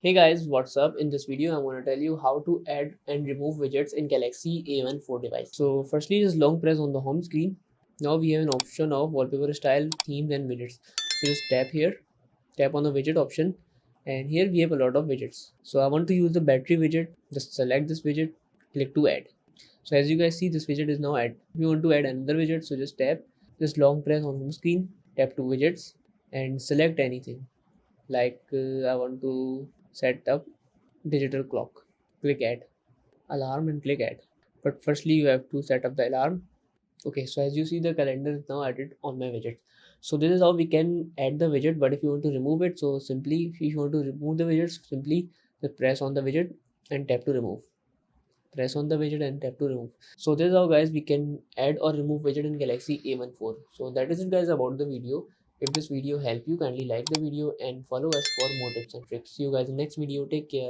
Hey guys, what's up? In this video, I'm going to tell you how to add and remove widgets in Galaxy A14 device. So firstly, just long press on the home screen. Now we have an option of wallpaper style, themes and widgets. So just tap here, tap on the widget option, and here we have a lot of widgets. So I want to use the battery widget. Just select this widget, click to add. So as you guys see, this widget is now add. If you want to add another widget, so just tap, just long press on home screen, tap to widgets and select anything. Like I want to set up digital clock. Click add alarm and click add. But firstly, you have to set up the alarm. Okay, so as you see, the calendar is now added on my widget. So this is how we can add the widget. But if you want to remove it, so simply if you want to remove the widgets, simply just press on the widget and tap to remove. Press on the widget and tap to remove. So this is how guys we can add or remove widget in Galaxy A14. So that is it guys about the video. If this video helped you, kindly like the video and follow us for more tips and tricks. See you guys in next video. Take care.